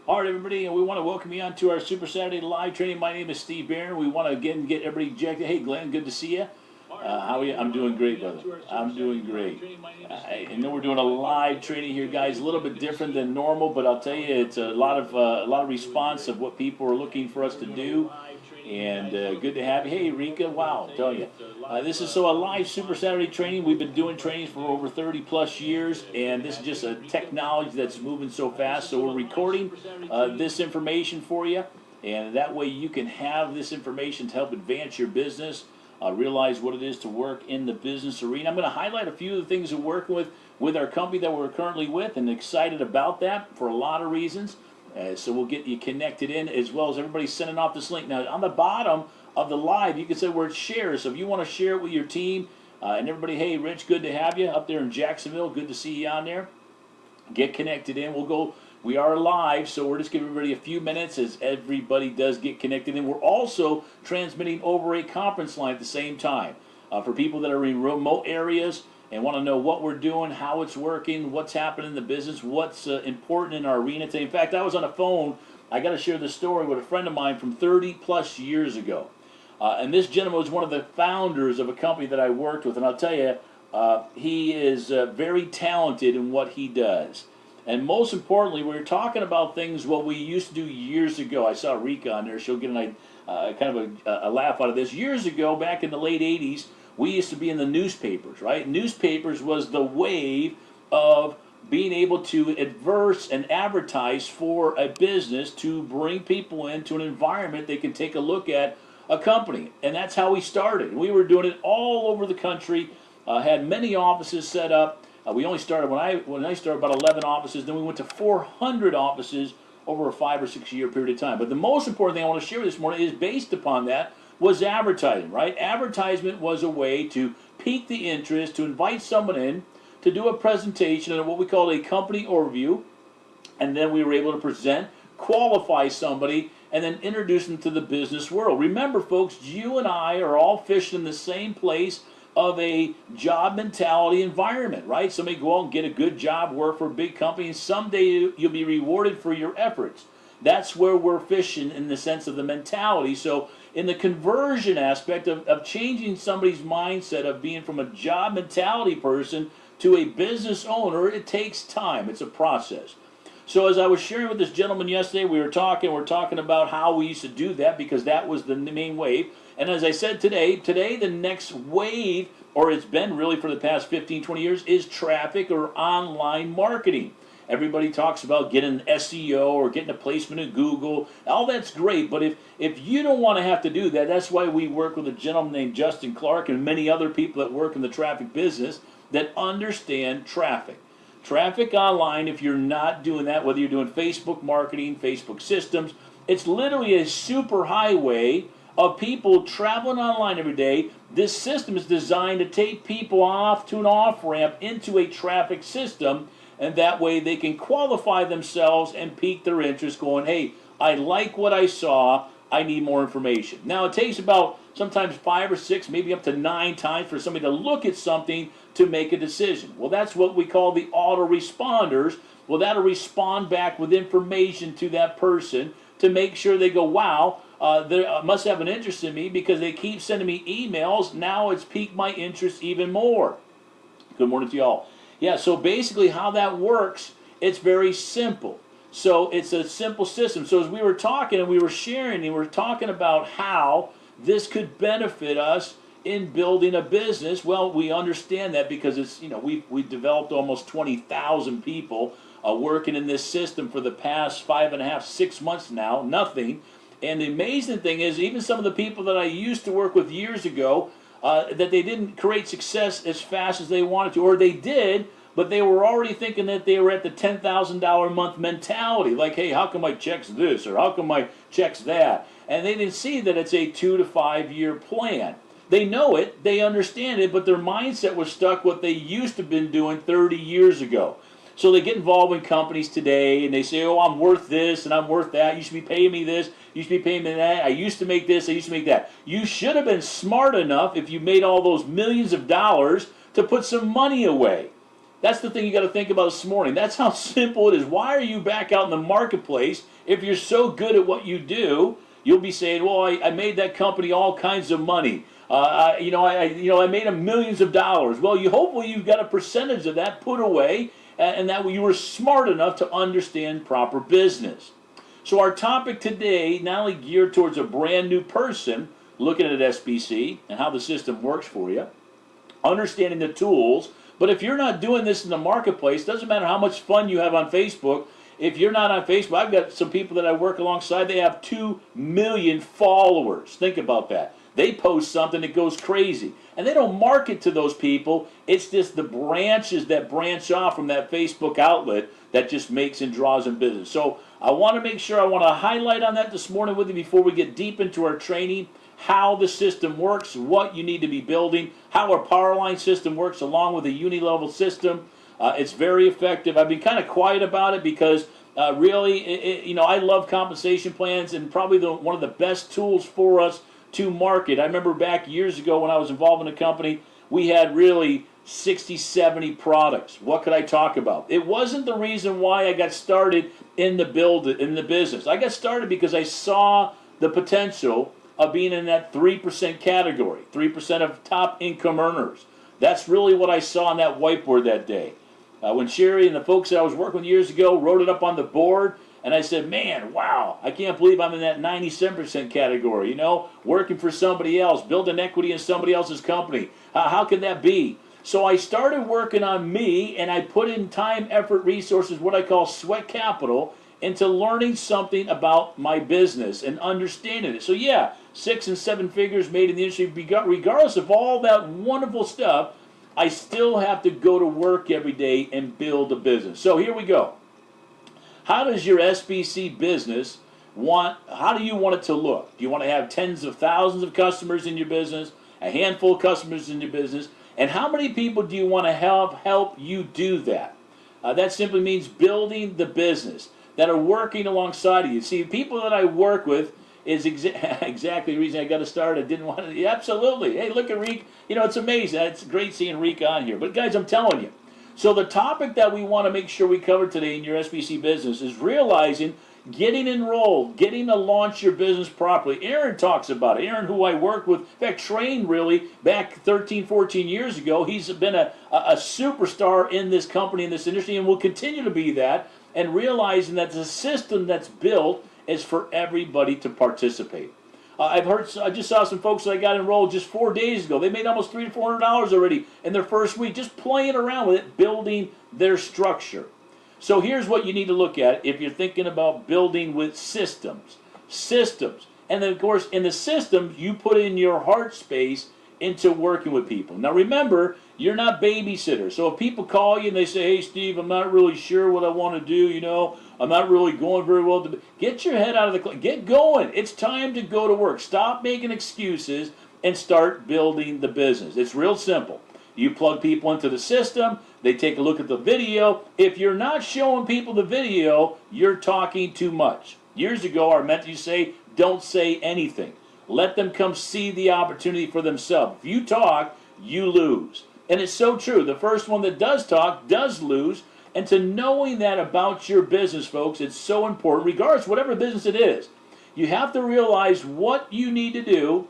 All right, everybody, and we want to welcome you on to our Super Saturday live training. My name is Steve Barron. We want to again get everybody ejected. Hey, Glenn, good to see you. How are you? I'm doing great, brother. I'm doing great. I know we're doing a live training here, guys. A little bit different than normal, but I'll tell you, it's a lot of response of what people are looking for us to do. And good to have you. Hey, Rika, wow, tell you. This is a live Super Saturday training. We've been doing trainings for over 30 plus years, and this is just a technology that's moving so fast. So we're recording this information for you, and that way you can have this information to help advance your business, realize what it is to work in the business arena. I'm going to highlight a few of the things we're working with our company that we're currently with, and excited about that for a lot of reasons. So we'll get you connected in, as well as everybody sending off this link. Now, on the bottom of the live, you can say where it's shared. So if you want to share it with your team, and everybody, hey, Rich, good to have you up there in Jacksonville. Good to see you on there. Get connected in. We are live, so we're just giving everybody a few minutes as everybody does get connected in. We're also transmitting over a conference line at the same time for people that are in remote areas and want to know what we're doing, how it's working, what's happening in the business, what's important in our arena today. In fact, I was on a phone. I got to share this story with a friend of mine from 30 plus years ago. And this gentleman was one of the founders of a company that I worked with. And I'll tell you, he is very talented in what he does. And most importantly, we were talking about things what we used to do years ago. I saw Rika on there. She'll get kind of a laugh out of this. Years ago, back in the late 80s, we used to be in the newspapers, right? Newspapers was the wave of being able to adverse and advertise for a business to bring people into an environment they can take a look at a company. And that's how we started. We were doing it all over the country, had many offices set up. We only started, when I started, about 11 offices. Then we went to 400 offices over a 5 or 6 year period of time. But the most important thing I want to share this morning is based upon that was advertising, right? Advertisement was a way to pique the interest, to invite someone in, to do a presentation and what we call a company overview, and then we were able to present, qualify somebody, and then introduce them to the business world. Remember, folks, you and I are all fishing in the same place of a job mentality environment, right? Somebody go out and get a good job, work for a big company, and someday you'll be rewarded for your efforts. That's where we're fishing in the sense of the mentality. So in the conversion aspect of changing somebody's mindset of being from a job mentality person to a business owner, it takes time. It's a process. So as I was sharing with this gentleman yesterday, we're talking about how we used to do that because that was the main wave. And as I said today the next wave, or it's been really for the past 15, 20 years, is traffic or online marketing. Everybody talks about getting SEO or getting a placement in Google. All that's great, but if you don't want to have to do that, that's why we work with a gentleman named Justin Clark and many other people that work in the traffic business that understand traffic. Traffic online, if you're not doing that, whether you're doing Facebook marketing, Facebook systems, it's literally a super highway of people traveling online every day. This system is designed to take people off to an off-ramp into a traffic system, and that way they can qualify themselves and pique their interest going, hey, I like what I saw, I need more information. Now it takes about sometimes 5 or 6, maybe up to 9 times for somebody to look at something to make a decision. Well, that's what we call the autoresponders. Well, that'll respond back with information to that person to make sure they go, wow, they must have an interest in me because they keep sending me emails. Now it's piqued my interest even more. Good morning to y'all. Yeah, so basically how that works, it's very simple. So it's a simple system. So as we were talking and we were sharing, and we were talking about how this could benefit us in building a business. Well, we understand that because it's, we've developed almost 20,000 people working in this system for the past 5.5, 6 months now, nothing. And the amazing thing is, even some of the people that I used to work with years ago, that they didn't create success as fast as they wanted to, or they did, but they were already thinking that they were at the $10,000 a month mentality. Like, hey, how come my check's this, or how come my check's that? And they didn't see that it's a 2 to 5 year plan. They know it, they understand it, but their mindset was stuck what they used to have been doing 30 years ago. So they get involved in companies today, and they say, oh, I'm worth this, and I'm worth that. You should be paying me this. You should be paying me that. I used to make this. I used to make that. You should have been smart enough if you made all those millions of dollars to put some money away. That's the thing you got to think about this morning. That's how simple it is. Why are you back out in the marketplace if you're so good at what you do? You'll be saying, "Well, I made that company all kinds of money. I made them millions of dollars." Well, hopefully you've got a percentage of that put away, and that you were smart enough to understand proper business. So our topic today, not only geared towards a brand new person looking at SBC and how the system works for you, understanding the tools. But if you're not doing this in the marketplace, doesn't matter how much fun you have on Facebook. If you're not on Facebook, I've got some people that I work alongside, they have 2 million followers. Think about that. They post something that goes crazy. And they don't market to those people. It's just the branches that branch off from that Facebook outlet that just makes and draws in business. So I want to highlight on that this morning with you before we get deep into our training, how the system works, what you need to be building, how our power line system works along with a uni-level system. It's very effective. I've been kind of quiet about it because really, I love compensation plans, and probably one of the best tools for us to market. I remember back years ago when I was involved in a company, we had really 60, 70 products. What could I talk about? It wasn't the reason why I got started in the business. I got started because I saw the potential of being in that 3% category, 3% of top income earners. That's really what I saw on that whiteboard that day. When Sherry and the folks that I was working with years ago wrote it up on the board, and I said, man, wow, I can't believe I'm in that 97% category, working for somebody else, building equity in somebody else's company. How can that be? So I started working on me, and I put in time, effort, resources, what I call sweat capital, into learning something about my business and understanding it. So yeah, 6 and 7 figures made in the industry, regardless of all that wonderful stuff, I still have to go to work every day and build a business. So here we go. How does your SBC business how do you want it to look? Do you want to have tens of thousands of customers in your business, a handful of customers in your business, and how many people do you want to help you do that? That simply means building the business that are working alongside of you. See, people that I work with is exactly the reason I got to start. I didn't want to. Yeah, absolutely. Hey, look at Reek. It's amazing. It's great seeing Reek on here. But guys, I'm telling you. So the topic that we want to make sure we cover today in your SBC business is realizing, getting enrolled, getting to launch your business properly. Aaron talks about it. Aaron, who I worked with, in fact, trained really back 13, 14 years ago. He's been a superstar in this company, in this industry, and will continue to be that. And realizing that the system that's built is for everybody to participate. I just saw some folks that I got enrolled just 4 days ago. They made almost $300 to $400 already in their first week, just playing around with it, building their structure. So here's what you need to look at if you're thinking about building with systems. And then, of course, in the systems, you put in your heart space into working with people. Now remember, you're not babysitters. So if people call you and they say, hey, Steve, I'm not really sure what I want to do, I'm not really going very well. Get your head out of the get going. It's time to go to work. Stop making excuses and start building the business. It's real simple. You plug people into the system. They take a look at the video. If you're not showing people the video, you're talking too much. Years ago, our mentor used to say, don't say anything. Let them come see the opportunity for themselves. If you talk, you lose. And it's so true. The first one that does talk does lose. And to knowing that about your business, folks, it's so important, regardless of whatever business it is. You have to realize what you need to do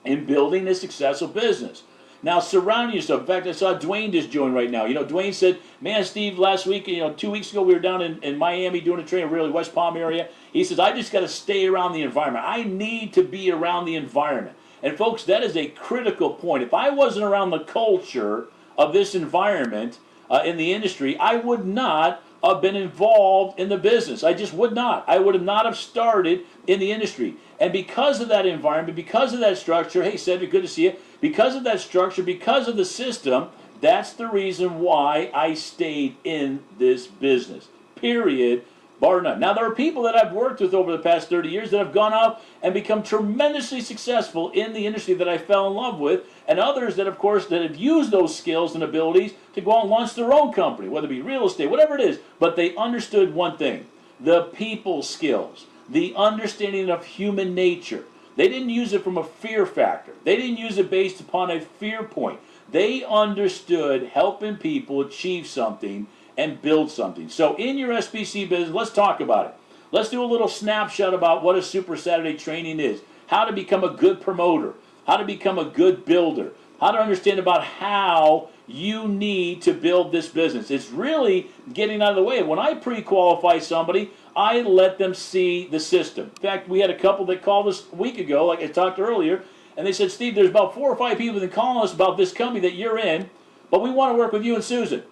in building a successful business. Now, surround yourself. In fact, I saw Dwayne just join right now. Dwayne said, man, Steve, last week, 2 weeks ago, we were down in Miami doing a training, really West Palm area. He says, I just got to stay around the environment. I need to be around the environment. And folks, that is a critical point. If I wasn't around the culture of this environment in the industry, I would not have been involved in the business. I just would not. I would have not have started in the industry. And because of that environment, because of that structure, hey, Cedric, good to see you. Because of that structure, because of the system, that's the reason why I stayed in this business. Period. Bar none. Now, there are people that I've worked with over the past 30 years that have gone off and become tremendously successful in the industry that I fell in love with, and others that, of course, that have used those skills and abilities to go out and launch their own company, whether it be real estate, whatever it is. But they understood one thing, the people skills, the understanding of human nature. They didn't use it from a fear factor. They didn't use it based upon a fear point. They understood helping people achieve something and build something. So in your SBC business, let's talk about it. Let's do a little snapshot about what a Super Saturday training is, how to become a good promoter, how to become a good builder, how to understand about how you need to build this business. It's really getting out of the way. When I pre-qualify somebody, I let them see the system. In fact, we had a couple that called us a week ago, like I talked earlier, and they said, Steve, there's about 4 or 5 people that call us about this company that you're in, but we want to work with you and Susan.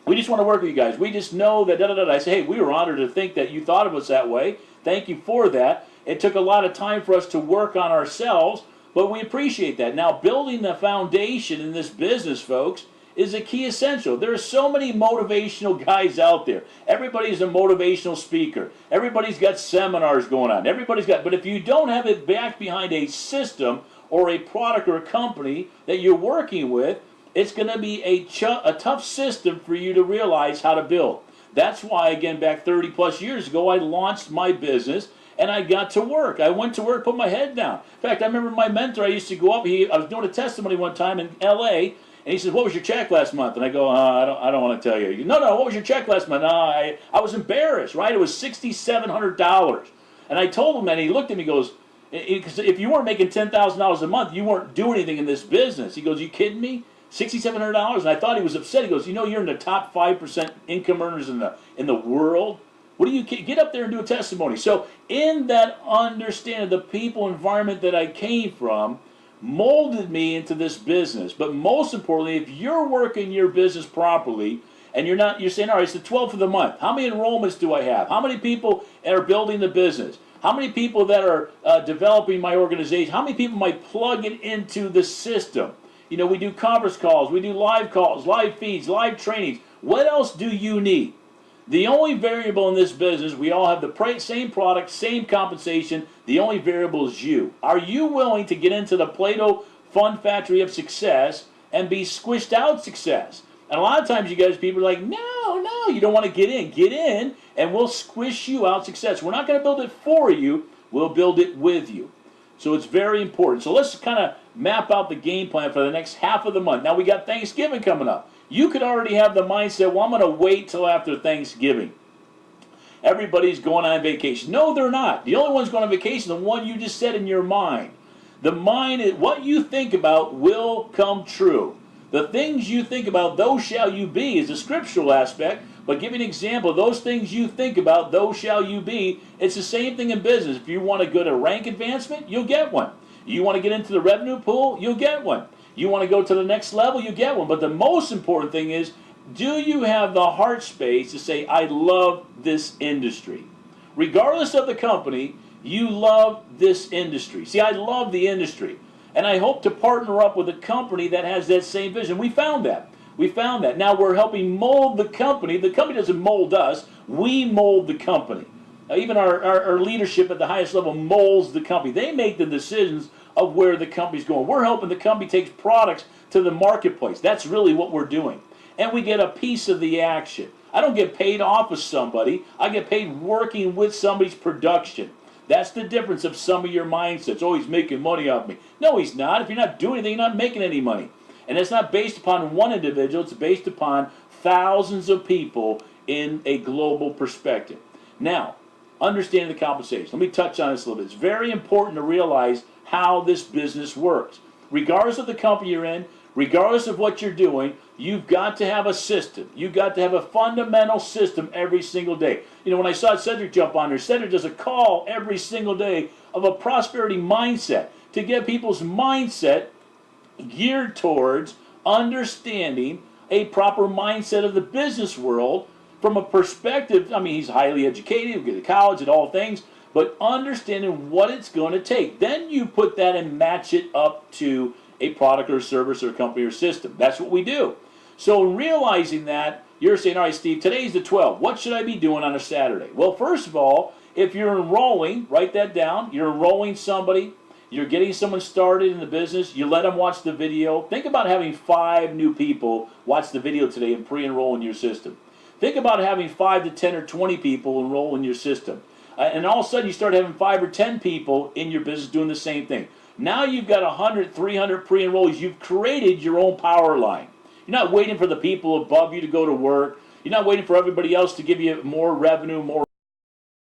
We just want to work with you guys. We just know that da-da-da. I say, hey, we were honored to think that you thought of us that way. Thank you for that. It took a lot of time for us to work on ourselves, but we appreciate that. Now, building the foundation in this business, folks, is a key essential. There are so many motivational guys out there. Everybody's a motivational speaker. Everybody's got seminars going on. But if you don't have it back behind a system or a product or a company that you're working with, it's going to be a tough system for you to realize how to build. That's why, again, back 30 plus years ago, I launched my business and I got to work. I went to work, put my head down. In fact, I remember my mentor, I used to go up, I was doing a testimony one time in LA, and he says, what was your check last month? And I go, I don't want to tell you. No, what was your check last month? I was embarrassed, right? It was $6,700. And I told him, and he looked at me and goes, because if you weren't making $10,000 a month, you weren't doing anything in this business. He goes, you kidding me? $6,700? And I thought he was upset. He goes, you're in the top 5% income earners in the world. What do you get up there and do a testimony? So in that understanding, the people environment that I came from molded me into this business. But most importantly, if you're working your business properly and you're saying, all right, it's the 12th of the month. How many enrollments do I have? How many people are building the business? How many people that are developing my organization? How many people might plug it into the system? We do conference calls, we do live calls, live feeds, live trainings. What else do you need? The only variable in this business, we all have the same product, same compensation. The only variable is you. Are you willing to get into the Plato Fun Factory of success and be squished out success? And a lot of times you guys, people are like, no, you don't want to get in. Get in and we'll squish you out success. We're not going to build it for you. We'll build it with you. So it's very important. So let's kind of map out the game plan for the next half of the month. Now we got Thanksgiving coming up. You could already have the mindset, well, I'm going to wait till after Thanksgiving. Everybody's going on vacation. No, they're not. The only one's going on vacation, the one you just said in your mind. The mind, what you think about will come true. The things you think about, those shall you be, is a scriptural aspect. But give an example, those things you think about, those shall you be. It's the same thing in business. If you want to go to rank advancement, you'll get one. You want to get into the revenue pool, you'll get one. You want to go to the next level, you get one. But the most important thing is, do you have the heart space to say, I love this industry? Regardless of the company, you love this industry. See, I love the industry. And I hope to partner up with a company that has that same vision. We found that. Now we're helping mold the company. The company doesn't mold us. We mold the company. Even our leadership at the highest level molds the company. They make the decisions of where the company's going. We're helping the company take products to the marketplace. That's really what we're doing. And we get a piece of the action. I don't get paid off of somebody. I get paid working with somebody's production. That's the difference of some of your mindsets. Oh, he's making money off me. No, he's not. If you're not doing anything, you're not making any money. And it's not based upon one individual. It's based upon thousands of people in a global perspective. Now, understanding the compensation. Let me touch on this a little bit. It's very important to realize how this business works. Regardless of the company you're in, regardless of what you're doing, you've got to have a system. You've got to have a fundamental system every single day. When I saw Cedric jump on there, Cedric does a call every single day of a prosperity mindset to get people's mindset geared towards understanding a proper mindset of the business world from a perspective. He's highly educated, he'll get to college and all things, but understanding what it's going to take. Then you put that and match it up to a product or service or company or system. That's what we do. So realizing that, you're saying, all right, Steve, today's the 12th. What should I be doing on a Saturday? Well, first of all, if you're enrolling, write that down. You're enrolling somebody. You're getting someone started in the business. You let them watch the video. Think about having 5 new people watch the video today and pre-enroll in your system. Think about having 5 to 10 or 20 people enroll in your system. And all of a sudden you start having 5 or 10 people in your business doing the same thing. Now you've got 100, 300 pre-enrollees. You've created your own power line. You're not waiting for the people above you to go to work. You're not waiting for everybody else to give you more revenue, more